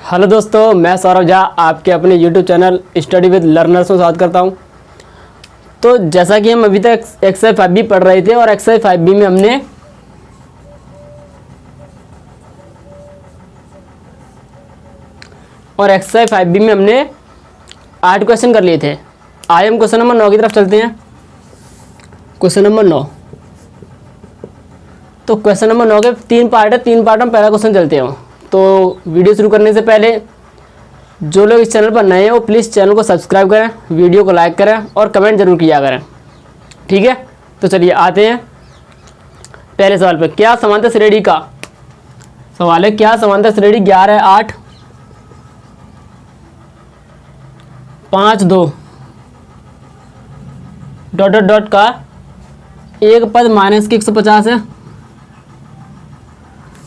Hello दोस्तों, मैं सौरभ झा आपके अपने YouTube channel study with learners में स्वागत करता हूं। तो जैसा कि हम अभी तक एक्सरसाइज 5B पढ़ रहे थे और एक्सरसाइज 5B में हमने हमने 8 क्वेश्चन कर लिए थे। आज हम क्वेश्चन नंबर 9 की तरफ चलते हैं। Question number 9। तो क्वेश्चन नंबर 9 के 3 पार्ट है। 3 पार्ट में पहला क्वेश्चन चलते हैं। तो वीडियो शुरू करने से पहले जो लोग इस चैनल पर नए हैं वो प्लीज़ चैनल को सब्सक्राइब करें, वीडियो को लाइक करें और कमेंट जरूर किया करें। ठीक है, तो चलिए आते हैं पहले सवाल पर। क्या समांतर श्रेणी का सवाल है, क्या समांतर श्रेणी 11 8 5 2 डॉट डॉट डॉट का एक पद माइनस के 150 है।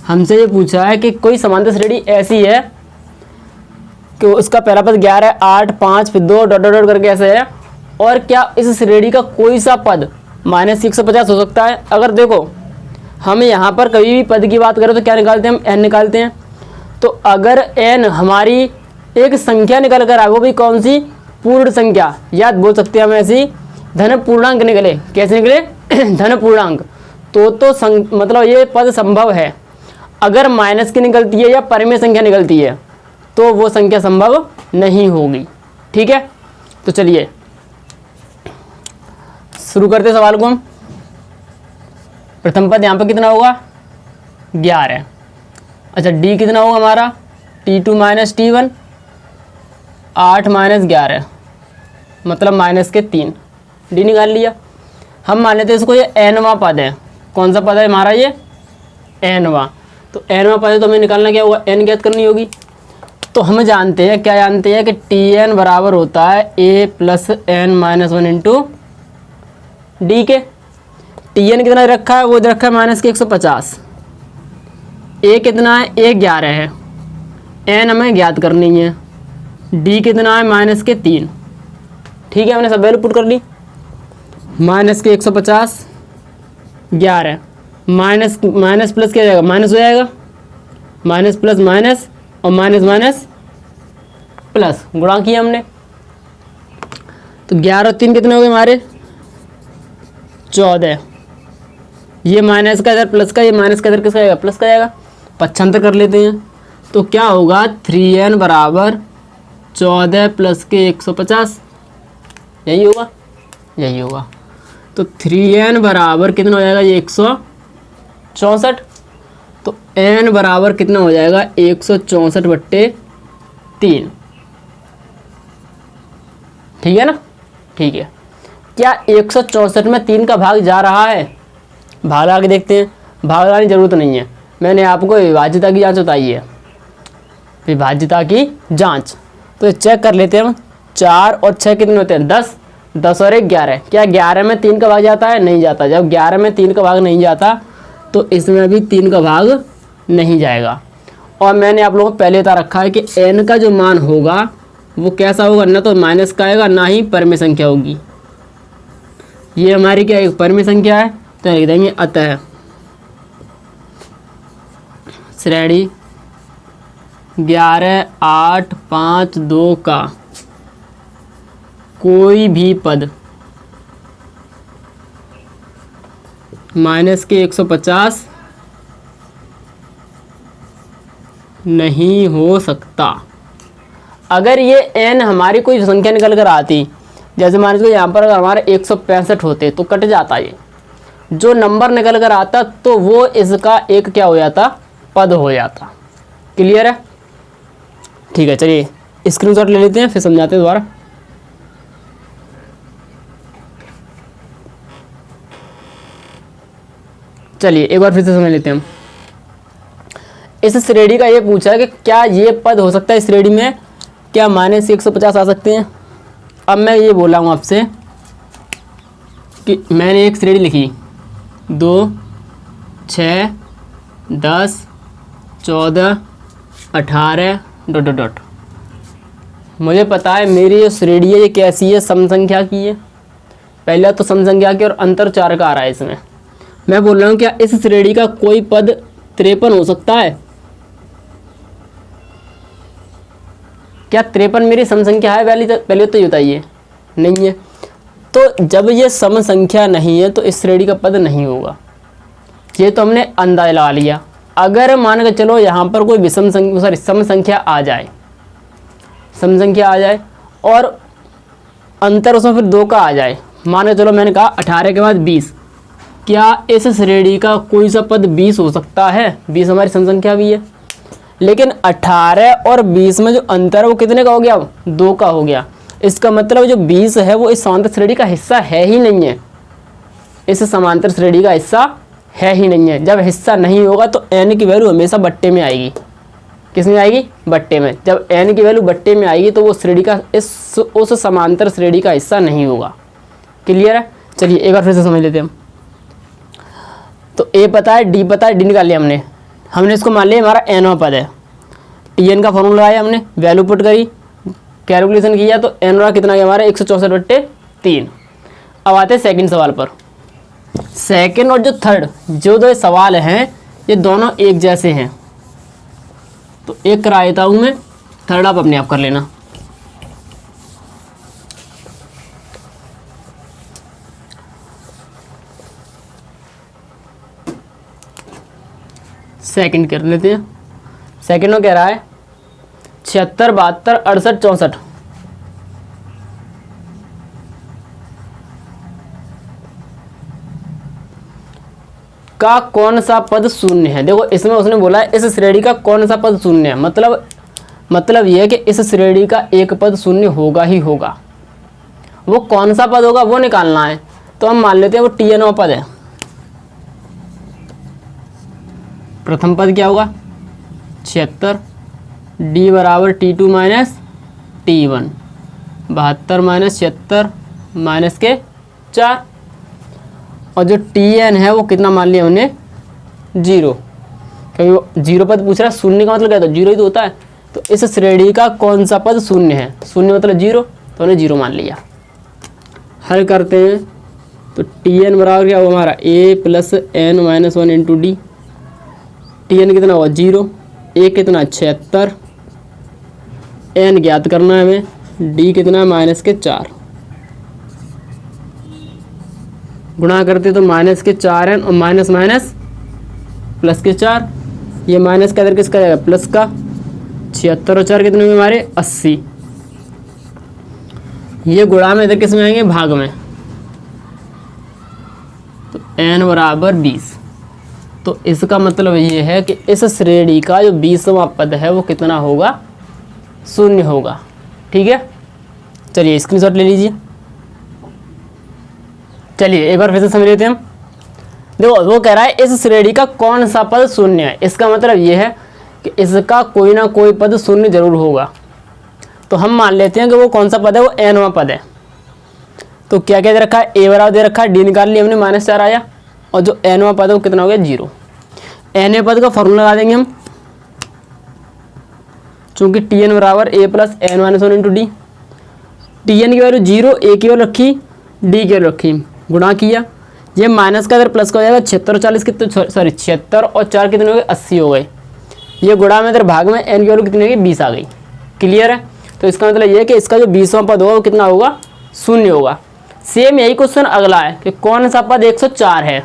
हमसे ये पूछा है कि कोई समांतर श्रेणी ऐसी है कि उसका पहला पद 11 8 5 फिर 2 डॉट डॉट डॉट करके ऐसे है, और क्या इस श्रेणी का कोई सा पद माइनस 150 हो सकता है। अगर देखो हम यहाँ पर कभी भी पद की बात करें तो क्या निकालते हैं, हम n निकालते हैं। तो अगर n हमारी एक संख्या निकल कर आए, वो भी कौन सी, पूर्ण संख्या, याद बोल सकते हैं हम ऐसी, धन पूर्णांक निकले। कैसे निकले धन पूर्णांक। तो मतलब ये पद संभव है। अगर माइनस की निकलती है या परिमेय संख्या निकलती है तो वो संख्या संभव नहीं होगी। ठीक है, तो चलिए शुरू करते हैं सवाल को हम। प्रथम पद यहाँ पर कितना होगा 11। अच्छा, डी कितना होगा हमारा T2 माइनस T1 8 माइनस 11 मतलब माइनस के 3। डी निकाल लिया। हम मान लेते हैं इसको ये nवां पद है। कौन सा पद है हमारा ये nवां। तो nवां पद है तो हमें निकालना क्या होगा, n ज्ञात करनी होगी। तो हम जानते हैं, क्या जानते हैं कि Tn बराबर होता है a plus n minus 1 into D के। Tn कितना रखा है, वो रखा है माइनस के 150। a कितना है, a 11 है। n हमें ज्ञात करनी है। d कितना है माइनस के 3। ठीक है, हमने सब वैल्यू पुट कर ली। माइनस के 150 11 माइनस माइनस प्लस क्या जाएगा, माइनस हो जाएगा। माइनस प्लस माइनस और माइनस माइनस प्लस गुणा किया हमने। तो 11 और 3 कितने हो गए हमारे 14। ये माइनस का इधर प्लस का, ये माइनस का इधर किसका जाएगा, प्लस का जाएगा। पक्षांतर कर लेते हैं। तो क्या होगा 3n बराबर 14 प्लस के 150। यही होगा, यही होगा। तो 3n बराबर कितना हो जाएगा, ये 164। तो n बराबर कितना हो जाएगा 164/3। ठीक है ना, ठीक है। क्या 164 में 3 का भाग जा रहा है, भाग लगा के देखते हैं। भाग लगाने की जरूरत नहीं है, मैंने आपको विभाज्यता की जांच बताई है, विभाज्यता की जांच। तो चेक कर लेते हैं हम। 4 और 6 कितने होते हैं 10, 10 और 1 11। क्या 11 में 3 का भाग जाता है, नहीं जाता। जब 11 में 3 का भाग नहीं जाता तो इसमें भी 3 का भाग नहीं जाएगा। और मैंने आप लोगों को पहले बता रखा है कि n का जो मान होगा वो कैसा होगा, ना तो माइनस का आएगा ना ही परिमेय संख्या होगी। ये हमारी क्या एक परिमेय संख्या है, तो लिख देंगे अतः श्रेणी 11 8 5 2 का कोई भी पद माइनस के 150 नहीं हो सकता। अगर ये n हमारी कोई संख्या निकल कर आती, जैसे मान लीजिए यहाँ पर अगर हमारे 165 होते तो कट जाता, ये जो नंबर निकल कर आता तो वो इसका एक क्या हो जाता, पद हो जाता। क्लियर है, ठीक है। चलिए स्क्रीनशॉट ले लेते हैं, फिर समझाते हैं दोबारा। चलिए एक बार फिर से समझ लेते हैं हम। इस श्रेणी का ये पूछा है कि क्या ये पद हो सकता है इस श्रेणी में, क्या माइनस 150 आ सकते हैं। अब मैं ये बोला हूँ आपसे कि मैंने एक श्रेणी लिखी 2 6 10 14 18 डॉट डॉट डॉट। मुझे पता है मेरी ये श्रेणी है ये कैसी है, सम संख्या की है। पहला तो सम संख्या की और अंतर 4 का आ रहा है इसमें। मैं बोल रहा हूँ क्या इस श्रेणी का कोई पद 53 हो सकता है। क्या 53 मेरी सम संख्या है? पहले तो ये बताइए, नहीं है। तो जब ये सम संख्या नहीं है तो इस श्रेणी का पद नहीं होगा। ये तो हमने अंदाजा लगा लिया। अगर मान के चलो यहाँ पर कोई सम संख्या आ जाए, सम संख्या आ जाए और अंतर उसमें फिर 2 का आ जाए, मान के चलो मैंने कहा 18 के बाद 20, क्या इस श्रेणी का कोई सा पद 20 हो सकता है? 20 हमारी सम संख्या भी है, लेकिन 18 और 20 में जो अंतर है वो कितने का हो गया? 2 का हो गया। इसका मतलब जो 20 है वो इस समांतर श्रेणी का हिस्सा है ही नहीं है, इस समांतर श्रेणी का हिस्सा है ही नहीं है। जब हिस्सा नहीं होगा तो n की वैल्यू हमेशा बट्टे में आएगी। किस में आएगी? बट्टे में। जब n की वैल्यू बट्टे में आएगी तो वो श्रेणी का उस समांतर श्रेणी का हिस्सा नहीं होगा। क्लियर है? चलिए एक बार फिर से समझ लेते हैं हम। तो a पता है, d पता है, d निकाल लिया हमने इसको मान लिया हमारा nवां पद है। tn का फॉर्मूला लगाया हमने, वैल्यू पुट करी, कैलकुलेशन किया तो n कितना गया हमारा? 164/3। अब आते हैं सेकंड सवाल पर। सेकंड और जो थर्ड जो दो सवाल हैं ये दोनों एक जैसे हैं, तो एक करा देता हूँ मैं, थर्ड आप अपने आप कर लेना। सेकंड कर लेते हैं। सेकंड में कह रहा है 76, 72, 68, 64 का कौन सा पद शून्य है? देखो इसमें उसने बोला है इस श्रेणी का कौन सा पद शून्य है, मतलब यह है कि इस श्रेणी का एक पद शून्य होगा ही होगा। वो कौन सा पद होगा वो निकालना है। तो हम मान लेते हैं वो tnवां पद है। प्रथम पद क्या होगा? 76, d बराबर t2 minus t1, 72 minus 76 minus के 4, और जो tn है वो कितना मान लिया हमने? 0, क्योंकि वो 0 पद पूछ रहा है। शून्य का मतलब क्या होता है? 0 ही तो होता है। तो इस श्रेणी का कौन सा पद शून्य है? शून्य मतलब 0, तो हमने 0 मान लिया। हल करते हैं तो tn बराबर क्या होगा हमारा? a plus n minus 1 into D. tn कितना होगा? 0, a कितना? 76, n ज्ञात करना है हमें, d कितना है? माइनस के 4। गुणा करते तो माइनस के 4n और माइनस माइनस प्लस के 4, ये माइनस का इधर किसका जाएगा? प्लस का। 76 और 4 कितने में हमारे? 80। ये गुणा में इधर किस में आएंगे? भाग में। तो n बराबर 20। तो इसका मतलब ये है कि इस श्रेणी का जो 20वां पद है वो कितना होगा? शून्य होगा। ठीक है, चलिए स्क्रीनशॉट ले लीजिए। चलिए एक बार फिर से समझ लेते हैं हम। देखो वो कह रहा है इस श्रेणी का कौन सा पद शून्य है। इसका मतलब ये है कि इसका कोई ना कोई पद शून्य जरूर होगा। तो हम मान लेते हैं कि वो कौन सा पद है? वो nवां पद है। तो क्या क्या दे रखा है? a बराबर दे रखा है, d निकाल लिया हमने, -4 आया, और जो nवां पद है वो कितना हो गया? 0। nवें पद का फॉर्मूला लगा देंगे हम, चूंकि tn बराबर a plus n minus 1 into D. tn की वैल्यू 0, a की वैल्यू रखी, d की वैल्यू रखी, गुणा किया, ये माइनस का इधर प्लस का हो जाएगा। 76 और 40 कितने? 76 और 4 कितने हो गए? 80 हो गए। ये गुणा में इधर भाग में n की वैल्यू कितनी हो गई? 20 आ गई। क्लियर है? तो इसका मतलब ये है कि इसका जो 20वां पद होगा वो कितना होगा? शून्य होगा। सेम यही क्वेश्चन अगला है कि कौन सा पद 104 है।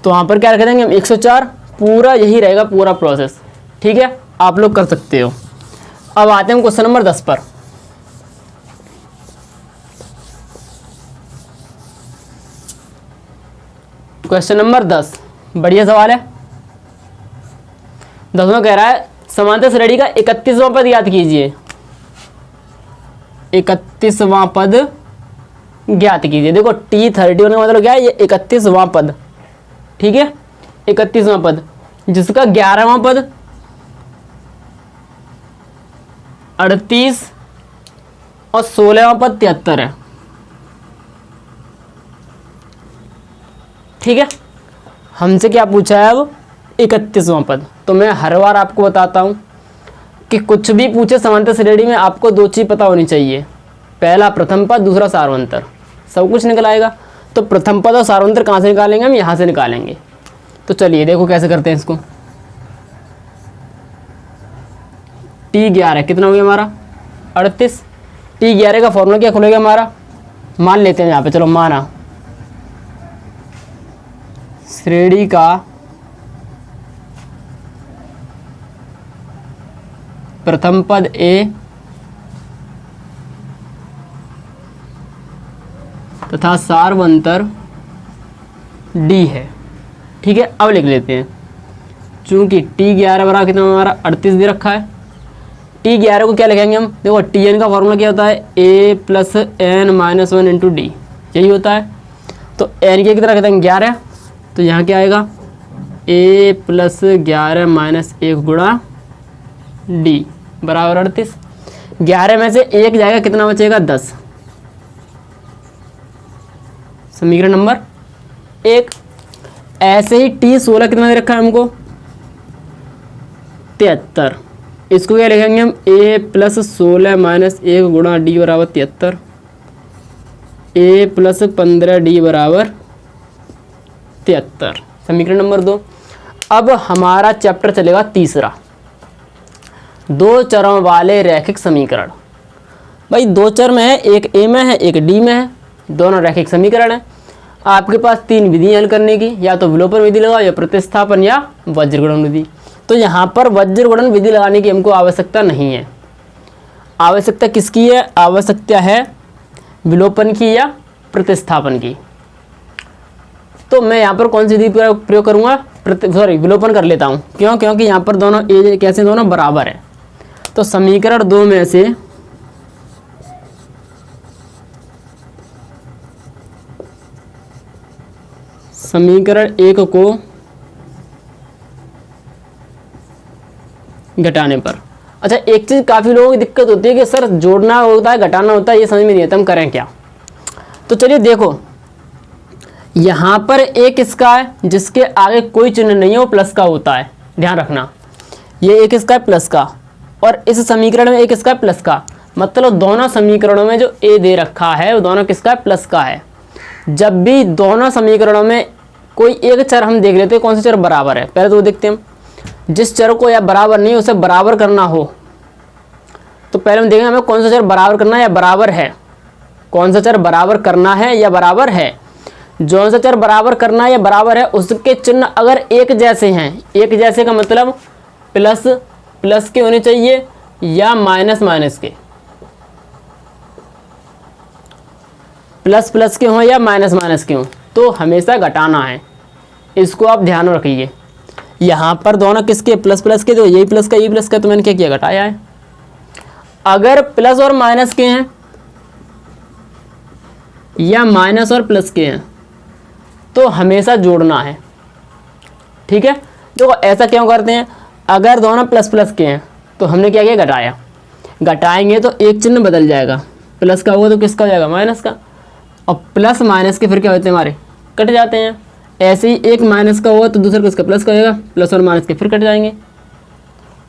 तो वहाँ पर क्या रख देंगे हम? 104। पूरा यही रहेगा पूरा प्रोसेस। ठीक है, आप लोग कर सकते हो। अब आते हैं क्वेश्चन नंबर 10 पर। क्वेश्चन नंबर 10 बढ़िया सवाल है। 10वां कह रहा है समांतर श्रेणी का 31वां पद ज्ञात कीजिए। 31वां पद ज्ञात कीजिए। देखो T31 का मतलब क्या है? ये 31वां पद। ठीक है, 31वां पद जिसका 11वां पद 38 और 16वां पद 73 है। ठीक है, हमसे क्या पूछा है अब? 31वां पद। तो मैं हर बार आपको बताता हूं कि कुछ भी पूछे समांतर श्रेणी में आपको 2 चीज़ पता होनी चाहिए। पहला प्रथम पद, दूसरा सार्वंतर, सब कुछ निकल आएगा। तो प्रथम पद और सार्वंतर कहाँ से निकालेंगे? हम यहाँ से निकालेंगे। तो चलिए देखो कैसे करते हैं इसको। T11 कितना हो गया हमारा? 38। T11 का फॉर्मूला क्या खुलेगा हमारा, मान लेते हैं यहाँ पे, चलो माना श्रेणी का प्रथम पद A तथा सार्वंतर D है। ठीक है, अब लिख लेते हैं, चूंकि T11 बराबर कितना हमारा 38 दे रखा है। T11 को क्या लिखेंगे हम, देखो Tn का फॉर्मूला क्या होता है, A plus n minus 1 into D, यही होता है। तो n के कितना कहते हैं 11, तो यहाँ क्या आएगा A प्लस 11 माइनस 1 गुणा डी बराबर 38। 11 में से 1 जाएगा, कितना बचेगा 10, समीकरण नंबर 1। ऐसे ही T16 कितना दे रखा है हमको 73, इसको क्या लिखेंगे हम A प्लस 16 माइनस 1 गुणा डी बराबर 73, A प्लस 15 डी बराबर 73, समीकरण नंबर 2। अब हमारा चैप्टर चलेगा तीसरा, दो चरों वाले रैखिक समीकरण। भाई दो चर में है, एक A में है एक D में है, दोनों रैखिक समीकरण है। आपके पास 3 विधियाँ हल करने की, या तो विलोपन विधि लगाओ, या प्रतिस्थापन, या वज्रगुणन विधि। तो यहाँ पर वज्रगुणन विधि लगाने की हमको आवश्यकता नहीं है। आवश्यकता किसकी है, आवश्यकता है विलोपन की या प्रतिस्थापन की। तो मैं यहाँ पर कौन सी विधि प्रयोग करूँगा, विलोपन कर लेता हूँ। क्यों, क्योंकि यहाँ पर दोनों ए कैसे दोनों बराबर है। तो समीकरण 2 में से समीकरण 1 को घटाने पर, अच्छा एक चीज़ काफ़ी लोगों की दिक्कत होती है कि सर जोड़ना होता है घटाना होता है, ये समझ में नहीं आता हम करें क्या। तो चलिए देखो, यहाँ पर एक किसका है जिसके आगे कोई चिन्ह नहीं है, वो प्लस का होता है, ध्यान रखना। ये एक इसका है प्लस का, और इस समीकरण में एक इसका है प्लस का, मतलब दोनों समीकरणों में जो ए दे रखा है वो दोनों किसका है, प्लस का है। जब भी दोनों समीकरणों में कोई एक चर हम देख लेते हैं कौन सा चर बराबर है, पहले तो वो देखते हैं हम। जिस चर को या बराबर नहीं उसे बराबर करना हो, तो पहले हम देखेंगे हमें कौन सा चर बराबर करना है या बराबर है, कौन सा चर बराबर करना है या बराबर है। जो सा चर बराबर करना है या बराबर है उसके चिन्ह अगर एक जैसे हैं, एक जैसे का मतलब प्लस प्लस के होने चाहिए या माइनस माइनस के, प्लस प्लस के हों या माइनस माइनस के हों, तो हमेशा घटाना है। इसको आप ध्यान रखिए। यहाँ पर दोनों किसके प्लस प्लस के, तो यही प्लस का यही प्लस का, तो मैंने क्या किया घटाया है। अगर प्लस और माइनस के हैं या माइनस और प्लस के हैं तो हमेशा जोड़ना है। ठीक है, देखो ऐसा क्यों करते हैं, अगर दोनों प्लस प्लस के हैं तो हमने क्या किया घटाया, घटाएंगे तो एक चिन्ह बदल जाएगा, प्लस का होगा तो किसका हो जाएगा माइनस का, और प्लस माइनस के फिर क्या होते हैं हमारे कट जाते हैं। ऐसे ही एक माइनस का होगा तो दूसरा किसका प्लस का होगा, प्लस और माइनस के फिर कट जाएंगे।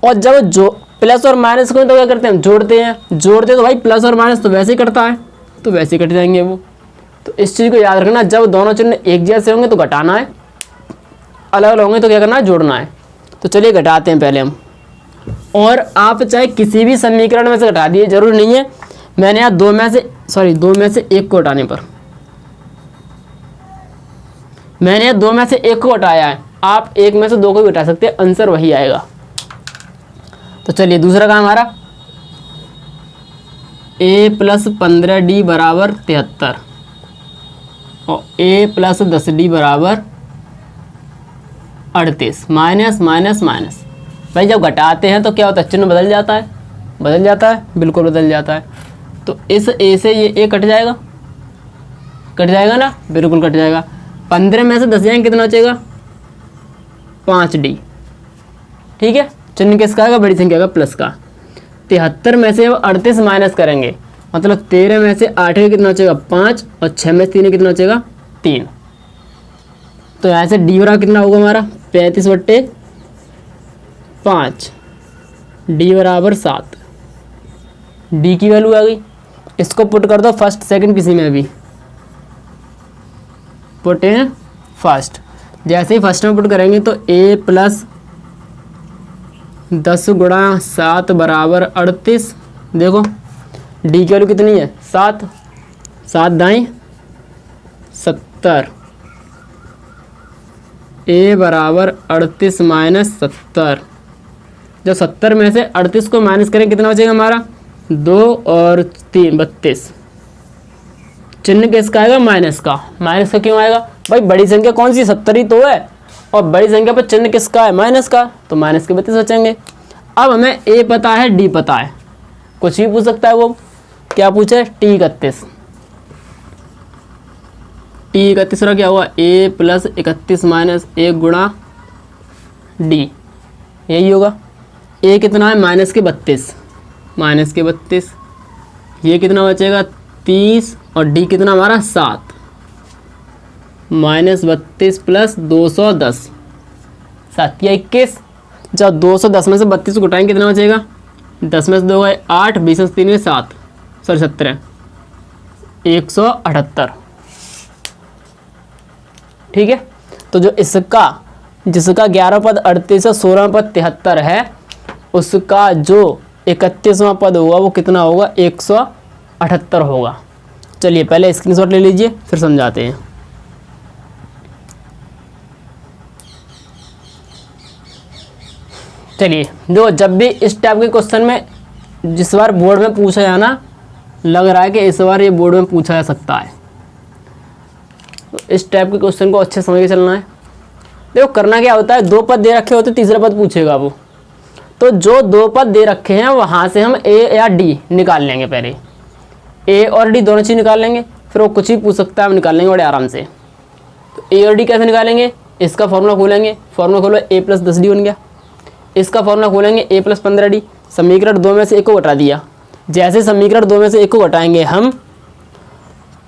और जब जो प्लस और माइनस को तो क्या करते हैं जोड़ते हैं, जोड़ते तो भाई प्लस और माइनस तो वैसे ही कटता है, तो वैसे ही कट जाएंगे वो। तो इस चीज़ को याद रखना, जब दोनों चिन्ह एक जैसे होंगे तो घटाना है, अलग अलग होंगे तो क्या करना है जोड़ना है। तो चलिए घटाते हैं पहले हम, और आप चाहे किसी भी समीकरण में से घटा दिए, जरूरी नहीं है। मैंने यहाँ दो में से एक को हटाने पर, मैंने दो में से एक को हटाया है, आप एक में से दो को भी हटा सकते हैं, आंसर वही आएगा। तो चलिए दूसरा काम हमारा a प्लस 15d बराबर 73 और a प्लस 10d बराबर 38, माइनस माइनस माइनस। भाई जब घटाते हैं तो क्या होता है, चिन्ह बदल जाता है, बदल जाता है, बिल्कुल बदल जाता है। तो इस a से ये a कट जाएगा, कट जाएगा ना, बिल्कुल कट जाएगा। 15 में से 10 जाएंगे कितना बचेगा 5d। ठीक है, चिन्ह किसका आएगा, बड़ी संख्या का प्लस का। 73 में से अब 38 माइनस करेंगे, मतलब 13 में से 8 में कितना बचेगा 5, और 6 में से 3 कितना बचेगा 3। तो यहाँ से डी बराबर कितना होगा हमारा 35/5, डी बराबर 7। डी की वैल्यू आ गई, इसको पुट कर दो फर्स्ट सेकंड किसी में भी, पुट इन फर्स्ट। जैसे ही फर्स्ट में पुट करेंगे तो a प्लस 10 गुणा 7 बराबर 38। देखो डी की वैल्यू कितनी है 7, 7 दाएं 70, ए बराबर 38 माइनस 70। जब 70 में से 38 को माइनस करें कितना बचेगा हमारा 2 और 3 32। चिन्ह किसका आएगा माइनस का। माइनस का क्यों आएगा भाई, बड़ी संख्या कौन सी 70 ही तो है और बड़ी संख्या पर चिन्ह किसका है माइनस का, तो माइनस के 32 बचेंगे। अब हमें ए पता है डी पता है, कुछ भी पूछ सकता है। वो क्या पूछे टी 31, टी 31 क्या हुआ ए प्लस 31 माइनस 1 गुणा डी, यही होगा। ए कितना है माइनस के 32, माइनस के 32, ये कितना बचेगा 30 और डी कितना हमारा 7, माइनस 32 प्लस 210, 7 या 21। जब 210 में से 32 को घटाएंगे कितना बचेगा 10 में से 2 गए 8, 20 में से 3 गए 7, सॉरी 17, 178। ठीक है, तो जो इसका जिसका 11 पद 38 है 16 पद 73 है, उसका जो 31वां पद होगा वो कितना होगा 178 होगा। चलिए पहले स्क्रीनशॉट ले लीजिए फिर समझाते हैं। चलिए जो जब भी इस टाइप के क्वेश्चन में जिस बार बोर्ड में पूछा जाना लग रहा है कि इस बार ये बोर्ड में पूछा जा सकता है, तो इस टाइप के क्वेश्चन को अच्छे समझ के चलना है। देखो करना क्या होता है, 2 पद दे रखे होते तीसरा पद पूछेगा वो, तो जो 2 पद दे रखे हैं वहाँ से हम ए या डी निकाल लेंगे। पहले ए और डी दोनों चीज़ निकाल लेंगे, फिर वो कुछ भी पूछ सकता है हम निकाल लेंगे बड़े आराम से। तो ए और डी कैसे निकालेंगे, इसका फॉर्मूला खोलेंगे, फॉर्मूला खोलो ए प्लस 10 डी बन गया। इसका फॉर्मूला खोलेंगे ए प्लस 15 डी, समीकरण 2 में से 1 को घटा दिया। जैसे समीकरण 2 में से 1 को घटाएंगे हम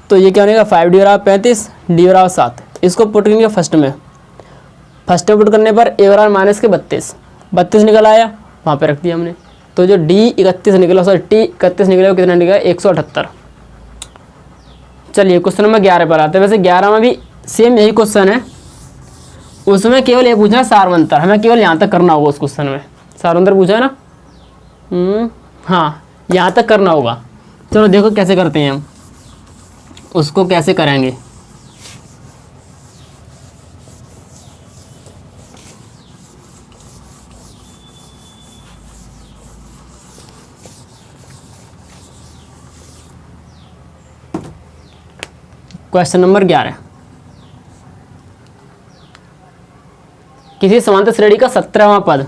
तो ये क्या बनेगा 5 डी बराबर 35, डी बराबर 7। इसको पुट करेंगे फर्स्ट में पुट करने पर ए बराबर माइनस के 32 निकल आया, वहाँ पे रख दिया हमने। तो जो डी 31 निकला, सॉरी टी 31 निकला वो कितना निकला 178। चलिए क्वेश्चन नंबर 11 पर आते हैं। वैसे 11 में भी सेम यही क्वेश्चन है, उसमें केवल ये पूछना है सारवंतर, हमें केवल यहाँ तक करना होगा। उस क्वेश्चन में सारवंतर पूछा है ना, हाँ यहाँ तक करना होगा। चलो देखो कैसे करते हैं हम, उसको कैसे करेंगे। क्वेश्चन नंबर 11, किसी समांतर श्रेणी का 17वां पद,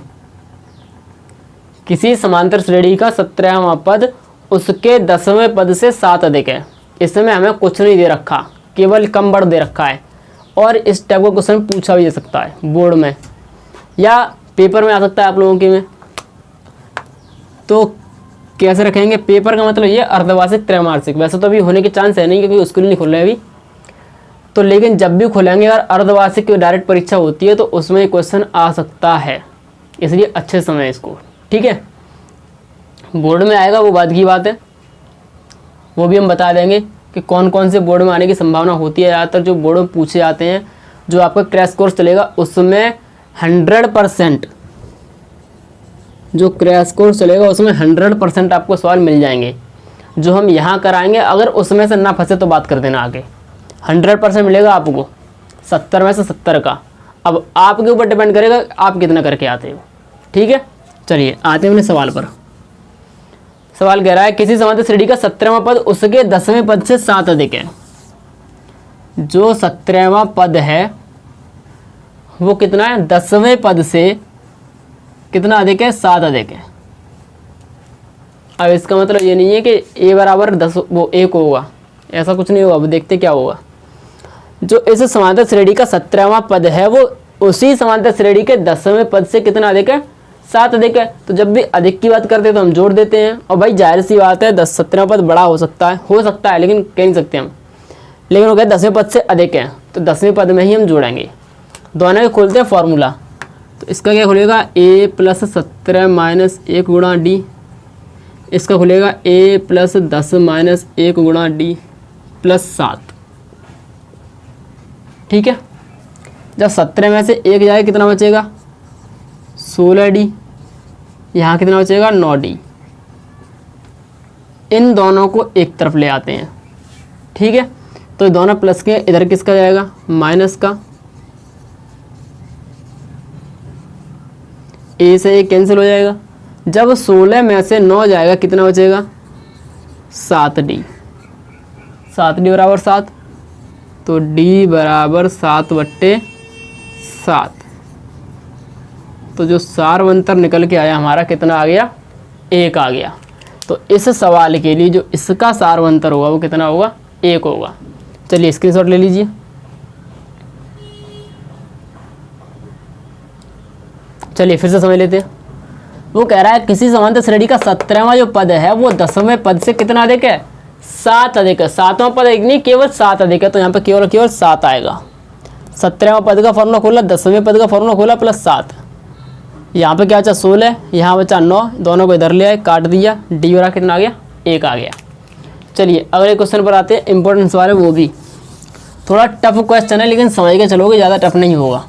किसी समांतर श्रेणी का 17वां पद उसके 10वें पद से 7 अधिक है। इसमें हमें कुछ नहीं दे रखा, केवल कम बढ़ दे रखा है, और इस टाइप का क्वेश्चन पूछा भी जा सकता है बोर्ड में या पेपर में आ सकता है आप लोगों के में। तो कैसे रखेंगे, पेपर का मतलब ये अर्धवार्षिक त्रैमासिक, वैसे तो अभी होने के चांस है नहीं क्योंकि स्कूल नहीं खुल रहे अभी, तो लेकिन जब भी खुलेंगे अगर अर्धवार्षिक की डायरेक्ट परीक्षा होती है तो उसमें क्वेश्चन आ सकता है, इसलिए अच्छे समय इसको। ठीक है, बोर्ड में आएगा वो बात की बात है, वो भी हम बता देंगे कि कौन कौन से बोर्ड में आने की संभावना होती है। ज़्यादातर जो बोर्ड में पूछे जाते हैं, जो आपका क्रैश कोर्स चलेगा उसमें 100%, जो क्रैश कोर्स चलेगा उसमें 100% आपको सवाल मिल जाएंगे। जो हम यहाँ कराएंगे अगर उसमें से ना फंसे तो बात कर देना आगे, 100% मिलेगा आपको 70 में से 70 का। अब आपके ऊपर डिपेंड करेगा आप कितना करके आते हो। ठीक है, चलिए आते हैं अपने सवाल पर। सवाल कह रहा है किसी समांतर श्रेणी का 17वां पद उसके 10वें पद से 7 अधिक है। जो 17वां पद है वो कितना है 10वें पद से कितना अधिक है 7 अधिक है। अब इसका मतलब ये नहीं है कि a बराबर 10 वो 1 होगा, ऐसा कुछ नहीं होगा। अब देखते क्या होगा। जो इस समांतर श्रेणी का 17वां पद है वो उसी समांतर श्रेणी के 10वें पद से कितना अधिक है 7 अधिक है। तो जब भी अधिक की बात करते हैं तो हम जोड़ देते हैं, और भाई जाहिर सी बात है 17वां पद बड़ा हो सकता है लेकिन कह नहीं सकते हम, लेकिन वो कहते 10वें पद से अधिक है तो 10वें पद में ही हम जोड़ेंगे। दोनों के खोलते हैं फॉर्मूला, तो इसका क्या खुलेगा a प्लस 17 माइनस 1 गुणा डी, इसका खुलेगा a प्लस 10 माइनस 1 गुणा डी प्लस 7। ठीक है, जब 17 में से 1 जाए कितना बचेगा 16 डी, यहाँ कितना बचेगा 9 डी। इन दोनों को एक तरफ ले आते हैं, ठीक है। तो दोनों प्लस के, इधर किसका जाएगा, माइनस का, ए से ए कैंसिल हो जाएगा। जब 16 में से 9 जाएगा कितना बचेगा, 7d, 7d बराबर 7, तो d बराबर 7/7। तो जो सारवंतर निकल के आया हमारा कितना आ गया, 1 आ गया। तो इस सवाल के लिए जो इसका सारवंतर होगा वो कितना होगा, 1 होगा। चलिए स्क्रीनशॉट ले लीजिए। चलिए फिर से समझ लेते हैं। वो कह रहा है किसी समांतर श्रेणी का 17वां जो पद है वो 10वें पद से कितना अधिक है, 7 अधिक है। 7वां पद एक नहीं, केवल 7 अधिक है। तो यहाँ पे केवल 7 आएगा। 17वां पद का फॉर्मूला खोला, 10वें पद का फॉर्मूला खोला, प्लस 7। यहाँ पे क्या बचा, 16, यहाँ बचा 9, दोनों को इधर ले आए, काट दिया, डी बराबर कितना आ गया, 1 आ गया। चलिए अगले क्वेश्चन पर आते हैं। इंपॉर्टेंस वाले, वो भी थोड़ा टफ क्वेश्चन है लेकिन समझ के चलोगे, ज़्यादा टफ नहीं होगा।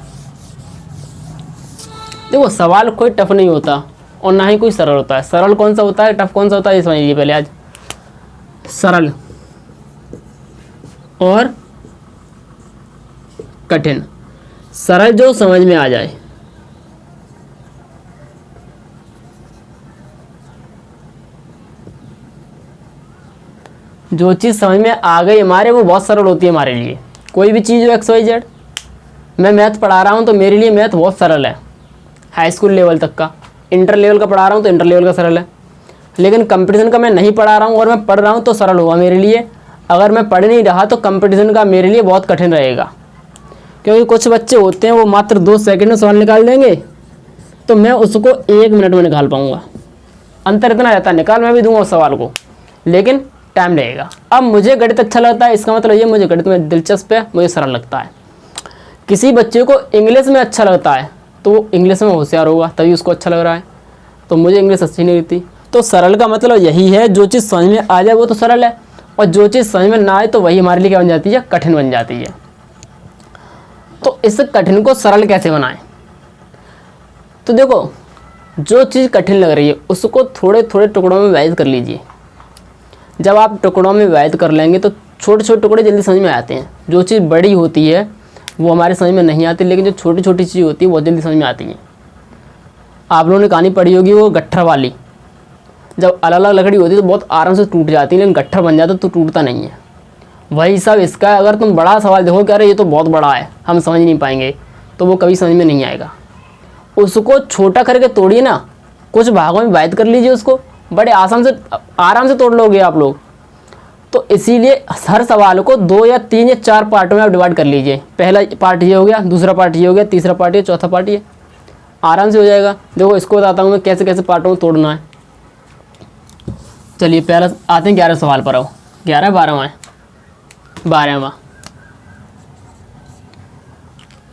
देखो सवाल कोई टफ नहीं होता और ना ही कोई सरल होता है। सरल कौन सा होता है, टफ कौन सा होता है, ये समझिए पहले आज। सरल और कठिन। सरल जो समझ में आ जाए, जो चीज़ समझ में आ गई हमारे, वो बहुत सरल होती है हमारे लिए। कोई भी चीज़ हो XYZ, मैं मैथ पढ़ा रहा हूँ तो मेरे लिए मैथ बहुत सरल है, हाई स्कूल लेवल तक का। इंटर लेवल का पढ़ा रहा हूँ तो इंटर लेवल का सरल है। लेकिन कंपटीशन का मैं नहीं पढ़ा रहा हूँ और मैं पढ़ रहा हूँ तो सरल होगा मेरे लिए। अगर मैं पढ़ नहीं रहा तो कंपटीशन का मेरे लिए बहुत कठिन रहेगा, क्योंकि कुछ बच्चे होते हैं वो मात्र 2 सेकंड में सवाल निकाल देंगे, तो मैं उसको 1 मिनट में निकाल पाऊँगा। अंतर इतना रहता है, निकाल मैं भी दूंगा उस सवाल को, लेकिन टाइम लगेगा। अब मुझे गणित अच्छा लगता है, इसका मतलब ये मुझे गणित में दिलचस्प है, मुझे सरल लगता है। किसी बच्चे को इंग्लिश में अच्छा लगता है तो वो इंग्लिश में होशियार होगा, तभी उसको अच्छा लग रहा है। तो मुझे इंग्लिश अच्छी नहीं लगती। तो सरल का मतलब यही है, जो चीज़ समझ में आ जाए वो तो सरल है, और जो चीज़ समझ में ना आए तो वही हमारे लिए क्या बन जाती है, कठिन बन जाती है। तो इस कठिन को सरल कैसे बनाएं? तो देखो, जो चीज़ कठिन लग रही है उसको थोड़े थोड़े टुकड़ों में विभाजित कर लीजिए। जब आप टुकड़ों में विभाजित कर लेंगे तो छोटे छोटे टुकड़े जल्दी समझ में आते हैं। जो चीज़ बड़ी होती है वो हमारे समझ में नहीं आती, लेकिन जो छोटी छोटी चीज़ होती है वो जल्दी समझ में आती है। आप लोगों ने कहानी पढ़ी होगी वो गट्ठर वाली। जब अलग अलग लकड़ी होती है तो बहुत आराम से टूट जाती है, लेकिन गट्ठर बन जाता तो टूटता नहीं है। वही सब इसका है। अगर तुम बड़ा सवाल देखो कि अरे ये तो बहुत बड़ा है, हम समझ नहीं पाएंगे, तो वो कभी समझ में नहीं आएगा। उसको छोटा करके तोड़िए ना, कुछ भागों में विभाजित कर लीजिए, उसको बड़े आराम से तोड़ लोगे आप लोग। तो इसीलिए हर सवाल को 2 या 3 या 4 पार्टों में आप डिवाइड कर लीजिए। पहला पार्ट ये हो गया, दूसरा पार्ट ये हो गया, तीसरा पार्ट ये, चौथा पार्ट ये, आराम से हो जाएगा। देखो इसको बताता हूँ मैं कैसे कैसे पार्टों में तोड़ना है। चलिए पहला आते हैं 11 सवाल पर। आओ 11 12वां है, 12वां।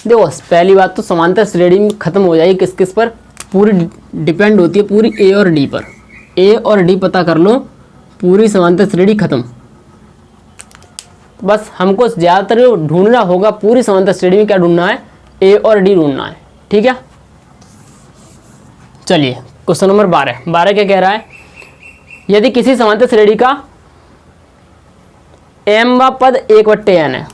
देखो पहली बात तो समांतर श्रेणी खत्म हो जाएगी किस किस पर, पूरी डिपेंड होती है पूरी ए और डी पर। ए और डी पता कर लो, पूरी समांतर श्रेणी खत्म। बस हमको ज़्यादातर ढूंढना होगा पूरी समांतर श्रेणी में क्या ढूंढना है, ए और डी ढूंढना है, ठीक है। चलिए क्वेश्चन नंबर 12 क्या कह रहा है, यदि किसी समांतर श्रेणी का m पद 1/n है।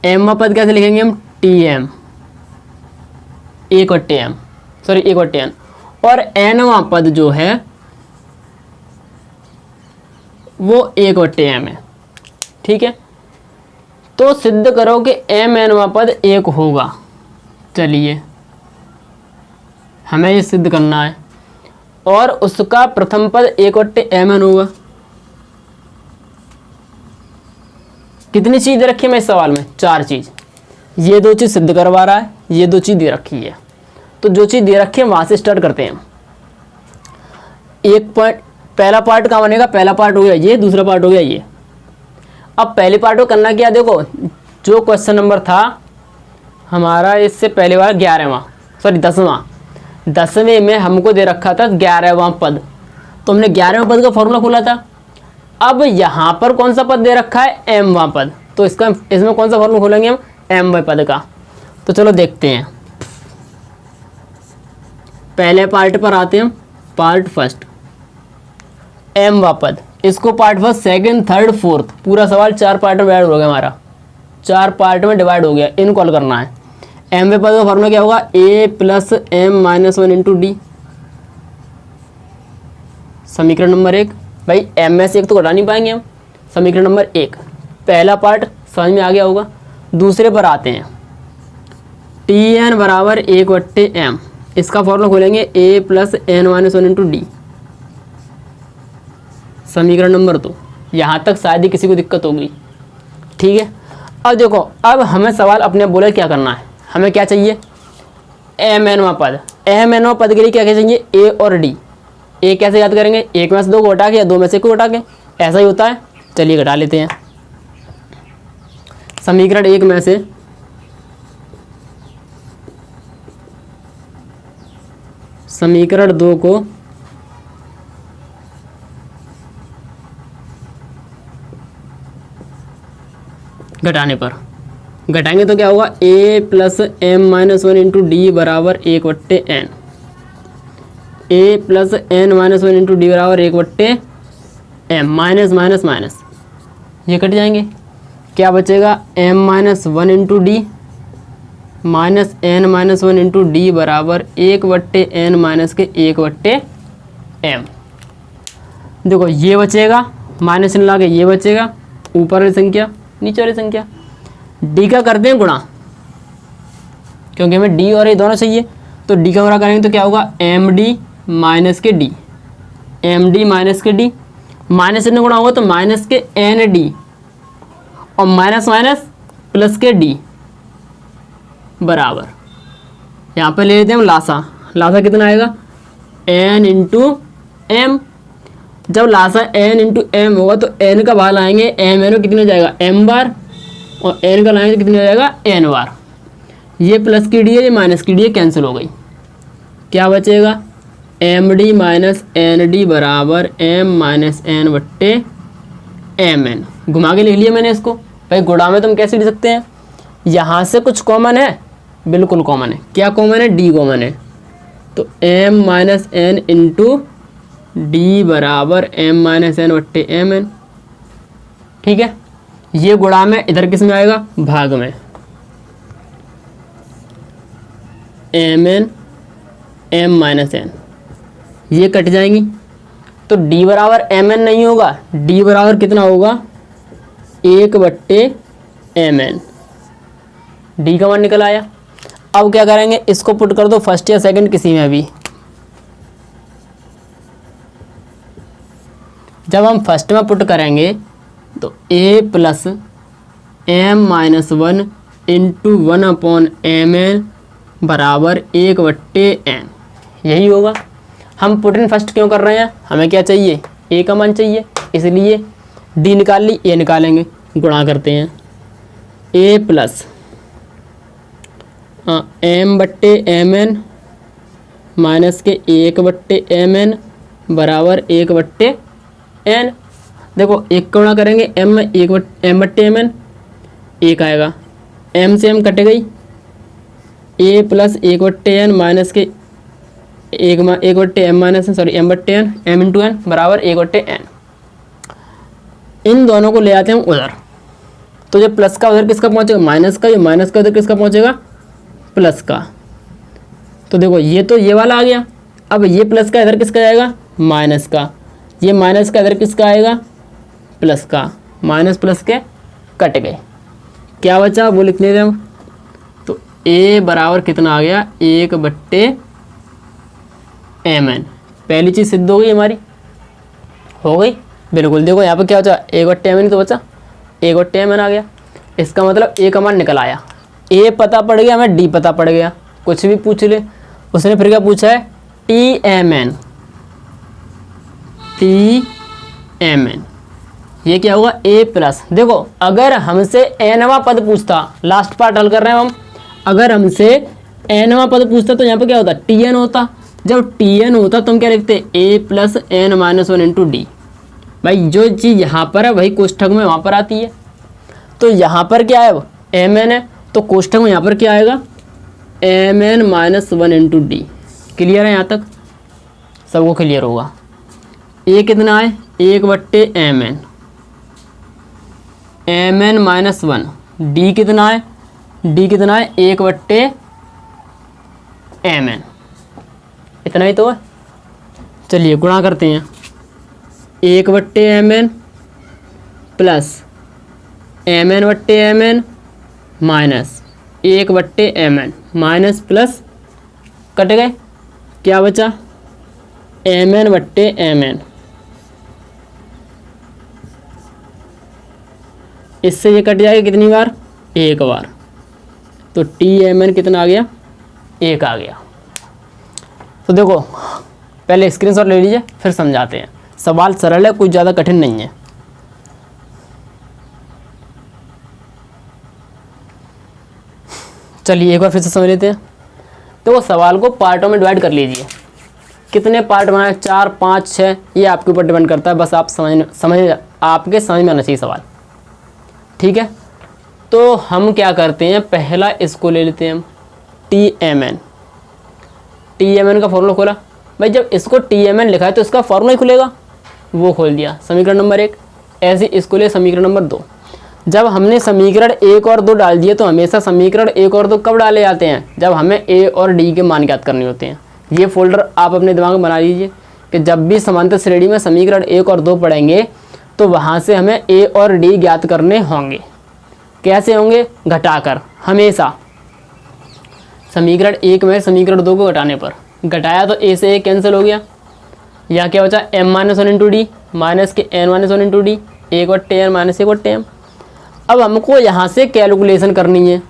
m पद कैसे लिखेंगे हम, tm, 1/m, सॉरी 1/n, और n पद जो है वो 1/m है, ठीक है। तो सिद्ध करो कि mn पद 1 होगा। चलिए हमें ये सिद्ध करना है, और उसका प्रथम पद 1/mn होगा। कितनी चीज़ दे रखी है मैं इस सवाल में, 4 चीज़। ये 2 चीज़ सिद्ध करवा रहा है, ये 2 चीज़ दे रखी है। तो जो चीज़ दे रखी है वहाँ से स्टार्ट करते हैं। पहला पार्ट कहाँ बनेगा, पहला पार्ट हो गया ये, दूसरा पार्ट हो गया ये। अब पहले पार्ट को करना क्या, देखो जो क्वेश्चन नंबर था हमारा इससे पहले वाला 11वां, सॉरी 10वां, 10वें में हमको दे रखा था 11वां पद, तो हमने 11वें पद का फॉर्मूला खोला था। अब यहाँ पर कौन सा पद दे रखा है, mवां पद, तो इसमें कौन सा फॉर्मूला खोलेंगे हम, mवां पद का। तो चलो देखते हैं, पहले पार्ट पर आते हैं, पार्ट फर्स्ट। mवा पद, इसको part first second third fourth, पूरा सवाल 4 पार्ट में डिवाइड हो गया हमारा, 4 पार्ट में डिवाइड हो गया, इनको हल करना है। mवे पद का फॉर्मूला क्या होगा, a plus m minus 1 into D, समीकरण नंबर 1। भाई m में से एक तो घटा नहीं पाएंगे हम, समीकरण नंबर 1 पहला पार्ट समझ में आ गया होगा। दूसरे पर आते हैं, Tn बराबर 1/m, इसका फॉर्मूला खोलेंगे a plus n minus 1 into D, समीकरण नंबर 2। यहाँ तक शायद ही किसी को दिक्कत होगी, ठीक है। अब देखो, अब हमें सवाल अपने बोले क्या करना है, हमें क्या चाहिए, mnवा पद, mnवा पद के लिए क्या चाहिए, a और d। a कैसे याद करेंगे, एक में से 2 को हटा के या 2 में से 1 को हटा के, ऐसा ही होता है। चलिए घटा लेते हैं, समीकरण 1 में से समीकरण 2 को घटाने पर, घटाएंगे तो क्या होगा, a plus m minus 1 into D बराबर 1/n, a plus n minus 1 into D बराबर 1/m, माइनस माइनस माइनस ये कट जाएंगे, क्या बचेगा, m minus 1 into D minus n minus 1 into D बराबर 1/n माइनस के 1/m। देखो ये बचेगा, माइनस न ला के ये बचेगा, ऊपर वाली संख्या नीचे वाली संख्या, d का करते हैं गुणा, क्योंकि हमें d और a दोनों चाहिए, तो d का गुणा करेंगे तो क्या होगा, md माइनस के d, md माइनस के d, माइनस से गुणा होगा तो माइनस के nd, और माइनस माइनस प्लस के d बराबर, यहाँ पे ले लेते हैं हम लासा, लासा कितना आएगा, n इंटू एम। जब लासा n इंटू एम होगा तो n का भाग लाएंगे m n कितने हो जाएगा, m बार, और n का लाएंगे तो कितने हो जाएगा, n बार। ये प्लस की डी है, ये माइनस की डी है, कैंसिल हो गई, क्या बचेगा, md माइनस nd बराबर m माइनस n बट्टे mn। घुमा के लिख लिया मैंने इसको। भाई गुणा में तुम कैसे लिख सकते हैं, यहाँ से कुछ कॉमन है, बिल्कुल कॉमन है, क्या कॉमन है, d कॉमन है, तो m minus n into D बराबर m माइनस n बट्टे mn, ठीक है। ये गुणा में इधर किस में आएगा, भाग में, mn m माइनस n, ये कट जाएंगी, तो d बराबर mn नहीं होगा, d बराबर कितना होगा, 1/mn, d का मान निकल आया। अब क्या करेंगे, इसको पुट कर दो फर्स्ट या सेकंड किसी में भी। जब हम फर्स्ट में पुट करेंगे तो a plus m minus 1 into 1/mn बराबर 1/n, यही होगा। हम पुट इन फर्स्ट क्यों कर रहे हैं, हमें क्या चाहिए, a का मान चाहिए, इसलिए d निकाल ली, a निकालेंगे, गुणा करते हैं, a प्लस m/mn माइनस के 1/mn बराबर 1/n। देखो एक का गुणा करेंगे m में, m/mn, एक आएगा, m से m कट गई, a प्लस 1/n माइनस के 1/m minus m/n, m into n बराबर 1/n। इन दोनों को ले आते हैं उधर, तो जब प्लस का उधर किसका पहुंचेगा, माइनस का, ये माइनस का उधर किसका पहुंचेगा, प्लस का। तो देखो ये तो ये वाला आ गया, अब ये प्लस का इधर किसका जाएगा, माइनस का, ये माइनस का इधर किसका आएगा, प्लस का, माइनस प्लस के कट गए, क्या बचा वो लिख लेते हम। तो a बराबर कितना आ गया, 1/mn। पहली चीज़ सिद्ध हो गई हमारी, हो गई बिल्कुल। देखो यहाँ पे क्या बचा, 1/mn तो बचा, 1/mn आ गया, इसका मतलब a का मान निकल आया। a पता पड़ गया, हमें d पता पड़ गया, कुछ भी पूछ ले। उसने फिर क्या पूछा है, tmn, ये क्या होगा, a प्लस। देखो अगर हमसे nवा पद पूछता, लास्ट पार्ट हल कर रहे हैं हम, अगर हमसे nवा पद पूछता तो यहाँ पे क्या होता, tn होता। जब tn होता तो हम क्या लिखते, a plus n minus 1 into D. भाई जो चीज़ यहाँ पर है वही कोष्ठक में वहाँ पर आती है, तो यहाँ पर क्या है, mn है, तो कोष्ठक में यहाँ पर क्या आएगा, mn minus 1 into D. Clear है यहाँ तक, सबको क्लियर होगा। a कितना है, 1/mn, mn माइनस 1, डी कितना है, डी कितना है 1/mn, इतना ही तो है। चलिए गुणा करते हैं, 1/mn plus mn/mn minus 1/mn, minus plus cut गए, क्या बचा mn/mn, इससे ये कट जाएगा कितनी बार, एक बार, तो tmn कितना आ गया, 1 आ गया। तो देखो पहले स्क्रीनशॉट ले लीजिए फिर समझाते हैं, सवाल सरल है, कुछ ज़्यादा कठिन नहीं है। चलिए एक बार फिर से समझ लेते हैं। तो वो सवाल को पार्टों में डिवाइड कर लीजिए, कितने पार्ट बनाए, 4, 5, 6, ये आपके ऊपर डिपेंड करता है, बस आप आपके समझ में आना चाहिए सवाल, ठीक है। तो हम क्या करते हैं, पहला इसको ले लेते हैं हम tmn, tmn का फॉर्मूला खोला, भाई जब इसको tmn लिखा है तो इसका फॉर्मूला ही खुलेगा, वो खोल दिया, समीकरण नंबर 1। ऐसे इसको ले समीकरण नंबर 2, जब हमने समीकरण 1 और 2 डाल दिए तो हमेशा समीकरण 1 और 2 कब डाले जाते हैं, जब हमें a और d के मान ज्ञात करने होते हैं। ये फोल्डर आप अपने दिमाग में बना लीजिए कि जब भी समांतर श्रेणी में समीकरण 1 और 2 पढ़ेंगे तो वहाँ से हमें a और d ज्ञात करने होंगे। कैसे होंगे, घटाकर, हमेशा समीकरण 1 में समीकरण 2 को घटाने पर, घटाया तो a से a कैंसिल हो गया, यहाँ क्या बचा m-1 इंटू डी माइनस के n-1 into D, 1/n minus 1/m। अब हमको यहाँ से कैलकुलेशन करनी है,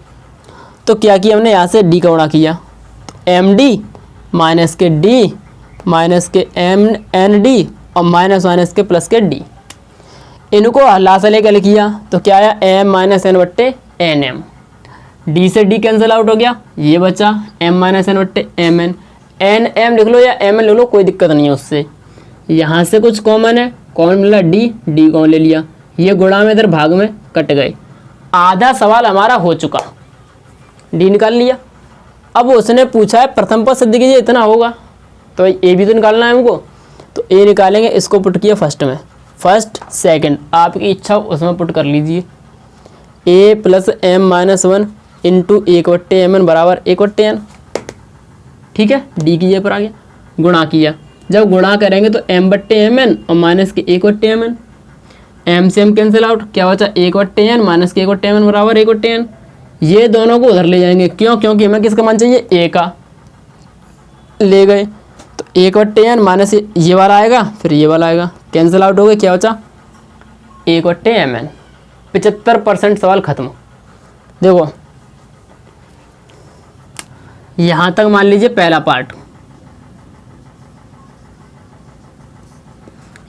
तो क्या किया हमने, यहाँ से d का गुणा किया, तो md माइनस के d माइनस के mnd और माइनस माइनस के प्लस के d, इनको हल्ला से लेकर किया तो क्या आया m-n/nm, d से d कैंसिल आउट हो गया, ये बचा m-n/mn, nm लिख लो या mn लिख लो, कोई दिक्कत नहीं है उससे। यहाँ से कुछ कॉमन है, कॉमन मिला d कॉमन ले लिया, ये गुणा में इधर भाग में कट गए, आधा सवाल हमारा हो चुका, d निकाल लिया। अब उसने पूछा है प्रथम पद सिद्ध कीजिए, इतना होगा तो ए भी तो निकालना है हमको, तो ए निकालेंगे, इसको पुट किया फर्स्ट में, फर्स्ट सेकंड आपकी इच्छा उसमें पुट कर लीजिए, a plus m-1 into 1/mn बराबर 1/n, ठीक है, d की जगह पर आ गया, गुणा किया, जब गुणा करेंगे तो m/mn और माइनस के 1/mn, m से m कैंसिल आउट, क्या बचा 1/n माइनस के 1/mn बराबर 1/n, ये दोनों को उधर ले जाएंगे, क्यों, क्योंकि हमें किसका मान चाहिए, a का, ले गए तो 1/n माइनस ये वाला आएगा, फिर ये वाला आएगा, कैंसिल आउट हो गया, क्या बचा 1/mn। 75% सवाल खत्म। देखो यहाँ तक मान लीजिए पहला पार्ट,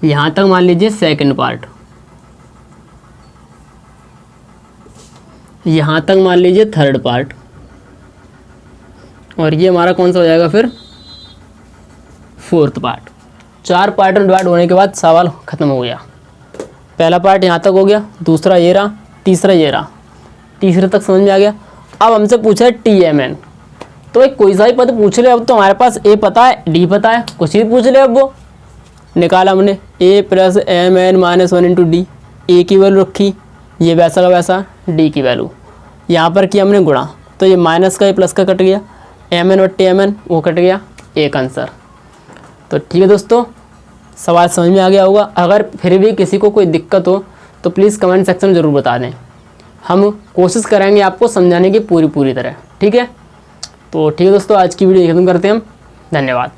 यहाँ तक मान लीजिए सेकंड पार्ट, यहाँ तक मान लीजिए थर्ड पार्ट, और ये हमारा कौन सा हो जाएगा फिर, फोर्थ पार्ट। 4 पार्ट में डिवाइड होने के बाद सवाल खत्म हो गया। पहला पार्ट यहाँ तक हो गया, दूसरा ये रहा, तीसरा ये रहा, तीसरे तक समझ में आ गया। अब हमसे पूछा है tmn, तो एक कोई सा ही पद पूछ ले, अब तो हमारे पास a पता है, d पता है, कुछ ही पूछ ले, अब वो निकाला हमने a plus mn-1 into D, a की वैल्यू रखी, ये वैसा का वैसा, d की वैल्यू यहाँ पर किया हमने गुणा, तो ये माइनस का ये प्लस का कट गया, mn/mn वो कट गया, एक आंसर। तो ठीक है दोस्तों, सवाल समझ में आ गया होगा। अगर फिर भी किसी को कोई दिक्कत हो तो प्लीज़ कमेंट सेक्शन में ज़रूर बता दें, हम कोशिश करेंगे आपको समझाने की पूरी तरह, ठीक है। तो ठीक है दोस्तों, आज की वीडियो खत्म करते हैं हम, धन्यवाद।